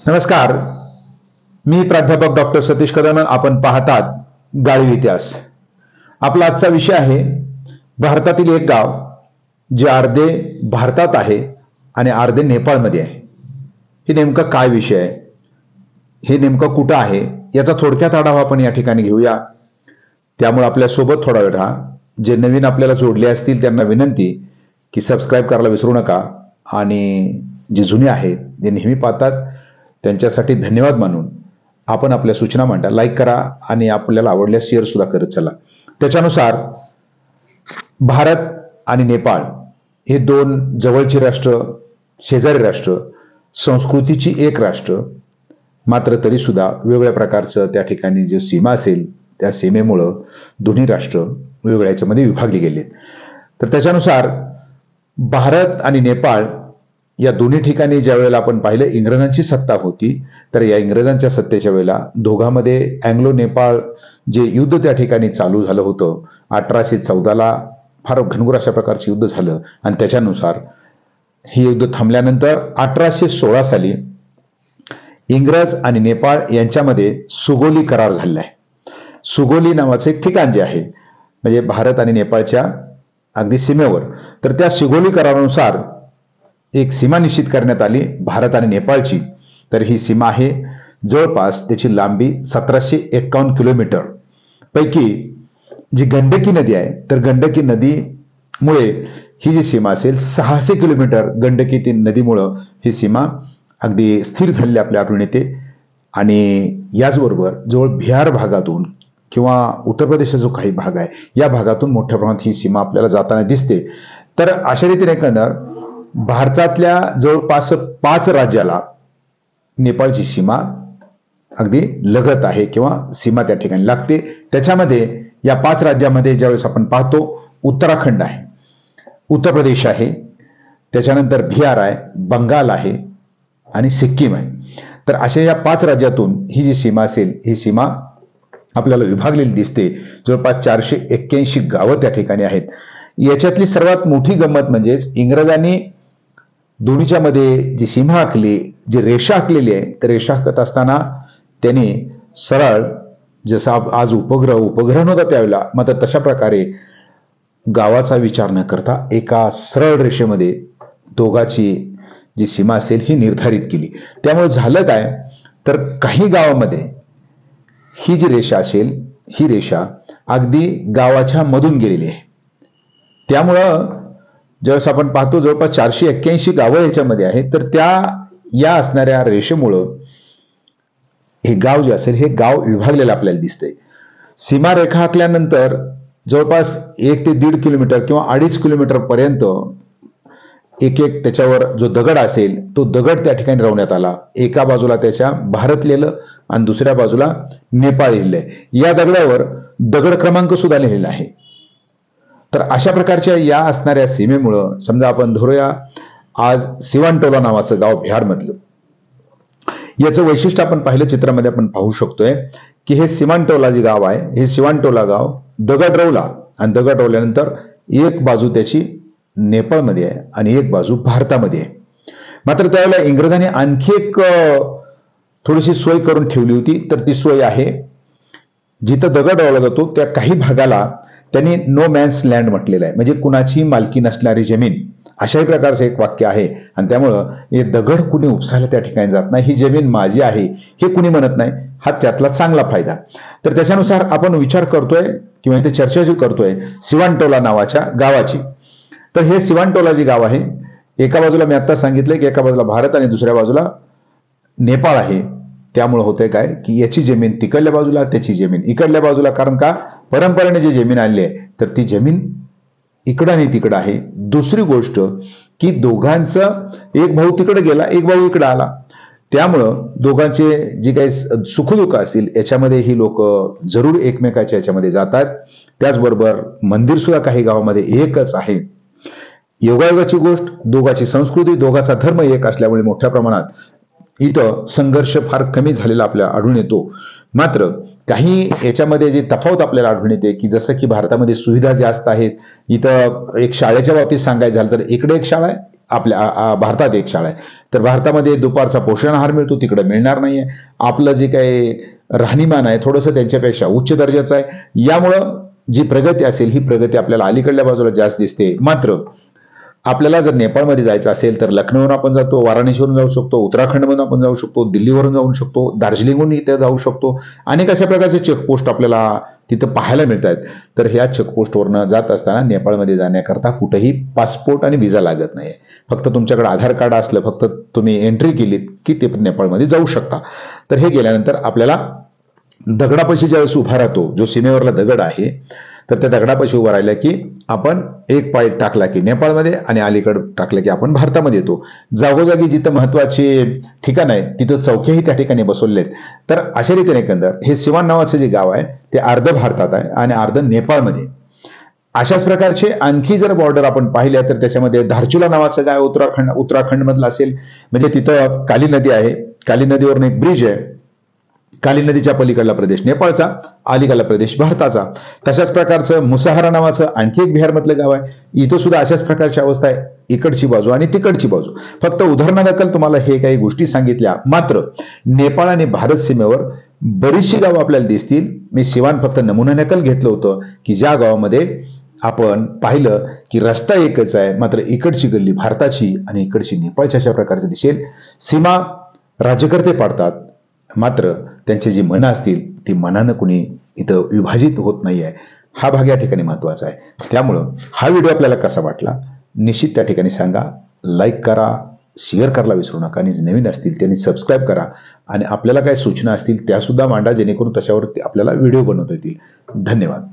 नमस्कार. मी प्राध्यापक डॉक्टर सतीश कदम. आपण पाहतात गाळीव इतिहास. आपला आजचा विषय आहे भारतातील एक गाव जे अर्धे भारतात आहे आणि अर्धे नेपाळमध्ये आहे. हे नेमकं काय विषय आहे, हे नेमकं कुठं आहे, याचा थोडक्यात आढावा आपण या ठिकाणी घेऊया. त्यामुळे आपल्या सोबत थोडा वेळ राहा. जे नवीन आपल्याला जोडले असतील त्यांना विनंती की सबस्क्राईब करायला विसरू नका, आणि जे जुने आहेत जे नेहमी पाहतात त्यांच्यासाठी धन्यवाद मानून आपण आपल्या सूचना मांडा, लाईक करा आणि आपल्याला आवडल्यास शेअर सुद्धा करत चला. त्याच्यानुसार भारत आणि नेपाळ हे दोन जवळची राष्ट्र, शेजारी राष्ट्र, संस्कृतीची एक राष्ट्र, मात्र तरी सुद्धा वेगवेगळ्या प्रकारचं त्या ठिकाणी जे सीमा असेल त्या सीमेमुळं दोन्ही राष्ट्र वेगवेगळ्या याच्यामध्ये विभागली गेलेत. तर त्याच्यानुसार भारत आणि नेपाळ या दोन्ही ठिकाणी ज्या वेळेला आपण पाहिलं इंग्रजांची सत्ता होती, तर या इंग्रजांच्या सत्तेच्या वेळेला दोघांमध्ये अँग्लो नेपाळ जे युद्ध त्या ठिकाणी चालू झालं होतं 1814ला, फार घनघोर अशा प्रकारचे युद्ध झालं. आणि त्याच्यानुसार हे युद्ध थांबल्यानंतर 1816 साली इंग्रज आणि नेपाळ यांच्यामध्ये सुगोली करार झालेला आहे. सुगोली नावाचं एक ठिकाण जे आहे म्हणजे भारत आणि नेपाळच्या अगदी सीमेवर, तर त्या सुगोली करारानुसार एक सीमा निश्चित करण्यात आली भारत आणि नेपाळची. तर ही सीमा आहे जवळपास त्याची लांबी 1751 किलोमीटर. पैकी जी गंडकी नदी आहे, तर गंडकी नदीमुळे ही जी सीमा असेल 600 किलोमीटर गंडकी नदीमुळं ही सीमा अगदी स्थिर झालेली आपल्या आढळून येते. आणि याचबरोबर जवळ बिहार भागातून किंवा उत्तर प्रदेशचा जो काही भाग आहे या भागातून मोठ्या प्रमाणात ही सीमा आपल्याला जाताना दिसते. तर अशा रीतीने एकंदर भारतातल्या जवळपास 5 राज्याला नेपाळची सीमा अगदी लगत आहे किंवा सीमा त्या ठिकाणी लागते. त्याच्यामध्ये या 5 राज्यामध्ये ज्यावेळेस आपण पाहतो उत्तराखंड आहे, उत्तर प्रदेश आहे, त्याच्यानंतर बिहार आहे, बंगाल आहे आणि सिक्कीम आहे. तर अशा या 5 राज्यातून ही जी सीमा असेल ही सीमा आपल्याला विभागलेली दिसते. जवळपास 481 गावं त्या ठिकाणी आहेत. याच्यातली सर्वात मोठी गंमत म्हणजेच इंग्रजांनी दोन्हीच्या मध्ये जी सीमा आखली, जी रेषा आखलेली आहे, तर रेषा आखत असताना त्यांनी सरळ जसा आज उपग्रह नव्हता त्यावेळेला, मात्र तशा प्रकारे गावाचा विचार न करता एका सरळ रेषेमध्ये दोघाची जी सीमा असेल ही निर्धारित केली. त्यामुळे झालं काय, तर काही गावामध्ये ही जी रेषा असेल ही रेषा अगदी गावाच्या मधून गेलेली आहे. त्यामुळं ज्यावेळेस आपण पाहतो जवळपास 481 गावं याच्यामध्ये आहेत, तर या असणाऱ्या रेषेमुळं हे गाव जे असेल हे गाव विभागलेलं आपल्याला दिसतंय. सीमारेखा आखल्यानंतर जवळपास 1 ते 1.5 किलोमीटर किंवा 2.5 किलोमीटर पर्यंत एक त्याच्यावर जो दगड असेल तो दगड त्या ठिकाणी रवण्यात आला. एका बाजूला त्याच्या भारत लिहिलं आणि दुसऱ्या बाजूला नेपाळ लिहिलंय. या दगडावर दगड क्रमांक सुद्धा लिहिलेला आहे. तर अशा प्रकारच्या या असणाऱ्या सीमेमुळं समजा आपण धरूया आज सिवानटोला नावाचं गाव बिहारमधलं, याचं वैशिष्ट्य आपण पाहिलं चित्रामध्ये आपण पाहू शकतोय की हे सिवानटोला जे गाव आहे हे सिवानटोला गाव दगड रवला आणि दगड रवल्यानंतर एक बाजू त्याची नेपाळमध्ये आहे आणि एक बाजू भारतामध्ये आहे. मात्र त्यावेळेला इंग्रजांनी आणखी एक थोडीशी सोय करून ठेवली होती. तर ती सोय आहे जिथं दगड रवला जातो त्या काही भागाला त्यांनी नो मॅन्स लँड म्हटलेलं आहे, म्हणजे कुणाची मालकी नसणारी जमीन, अशाही प्रकारचं एक वाक्य आहे. आणि त्यामुळं हे दगड कुणी उपसायला त्या ठिकाणी जात नाही, ही जमीन माझी आहे हे कुणी म्हणत नाही. हा त्यातला चांगला फायदा. तर त्याच्यानुसार आपण विचार करतोय किंवा इथे चर्चा जी करतोय सिवानटोला नावाच्या गावाची. तर हे सिवानटोला जे गाव आहे, एका बाजूला मी आता सांगितलं की एका बाजूला भारत आणि दुसऱ्या बाजूला नेपाळ आहे. त्यामुळे होतंय काय की याची जमीन तिकडल्या बाजूला, त्याची जमीन इकडल्या बाजूला. कारण का परंपरेने जी जमीन आणली आहे तर ती जमीन इकडं आणि तिकडं आहे. दुसरी गोष्ट की दोघांचं एक भाऊ तिकडे गेला, एक भाऊ इकडे आला. त्यामुळं दोघांचे जे काही सुखदुःख असतील याच्यामध्ये ही लोक जरूर एकमेकाच्या याच्यामध्ये जातात. त्याचबरोबर मंदिर सुद्धा काही गावामध्ये एकच आहे. योगायोगाची गोष्ट, दोघांची संस्कृती, दोघांचा धर्म एक असल्यामुळे मोठ्या प्रमाणात इथं संघर्ष फार कमी झालेला आपल्याला आढळून येतो. मात्र काही याच्यामध्ये जे तफावत आपल्याला आढळून येते की जसं की भारतामध्ये सुविधा जास्त आहेत. इथं एक शाळेच्या बाबतीत सांगायचं झालं तर इकडे एक शाळा आहे आपल्या भारतात एक शाळा आहे, तर भारतामध्ये दुपारचा पोषण आहार मिळतो, तिकडे मिळणार नाहीये. आपलं जे काही राहणीमान आहे थोडंसं त्यांच्यापेक्षा उच्च दर्जाचं आहे. यामुळं जी प्रगती असेल ही प्रगती आपल्याला अलीकडल्या बाजूला जास्त दिसते. मात्र आपल्याला जर नेपाळमध्ये जायचं असेल तर लखनौवरून आपण जातो, वाराणसीवरून जाऊ शकतो, उत्तराखंडमधून आपण जाऊ शकतो, दिल्लीवरून जाऊ शकतो, दार्जिलिंगहून इथे जाऊ शकतो. अनेक अशा प्रकारचे चेकपोस्ट आपल्याला तिथं पाहायला मिळत आहेत. तर ह्या चेकपोस्टवरनं जात असताना नेपाळमध्ये जाण्याकरता कुठेही पासपोर्ट आणि व्हिसा लागत नाही. फक्त तुमच्याकडे आधार कार्ड असलं, फक्त तुम्ही एंट्री केलीत की ते नेपाळमध्ये जाऊ शकता. तर हे गेल्यानंतर आपल्याला दगडापाशी ज्यावेळेस उभा राहतो, जो सीमेवरला दगड आहे, तर त्या दगडापाशी उभा राहिला की आपण एक पाय टाकला की नेपाळमध्ये आणि अलीकडे टाकलं की आपण भारतामध्ये येतो. जागोजागी जिथं महत्वाचे ठिकाण आहे तिथं चौक्याही त्या ठिकाणी बसवलेत. तर अशा रीतीने एकंदर हे सिवान नावाचं जे गाव आहे ते अर्ध भारतात आहे आणि अर्ध नेपाळमध्ये. अशाच प्रकारचे आणखी जर बॉर्डर आपण पाहिल्या तर त्याच्यामध्ये धारचुला नावाचं गाव उत्तराखंड मधलं असेल, म्हणजे तिथं काली नदी आहे, काली नदीवरून एक ब्रिज आहे. काली नदीच्या पलीकडला प्रदेश नेपाळचा, अलीकडला प्रदेश भारताचा. तशाच प्रकारचं मुसाहरा नावाचं आणखी एक बिहारमधलं गाव आहे. इथं सुद्धा अशाच प्रकारची अवस्था आहे, इकडची बाजू आणि तिकडची बाजू. फक्त उदाहरणादाखल तुम्हाला हे काही गोष्टी सांगितल्या. मात्र नेपाळ आणि भारत सीमेवर बरीचशी गावं आपल्याला दिसतील. मी सिवान फक्त नमुना नकल घेतलं होतं की ज्या गावामध्ये आपण पाहिलं की रस्ता एकच आहे, मात्र इकडची गल्ली भारताची आणि इकडची नेपाळची अशा प्रकारचं दिसेल. सीमा राज्यकर्ते पाडतात, मात्र त्यांची जी मनं असतील ती मनानं कुणी इथं विभाजित होत नाही आहे. हा भाग या ठिकाणी महत्वाचा आहे. त्यामुळं हा व्हिडिओ आपल्याला कसा वाटला निश्चित त्या ठिकाणी सांगा. लाईक करा, शेअर करायला विसरू नका आणि नवीन असतील त्यांनी सबस्क्राईब करा आणि आपल्याला काय सूचना असतील त्या सुद्धा मांडा, जेणेकरून तशावरती आपल्याला व्हिडिओ बनवता येतील. धन्यवाद.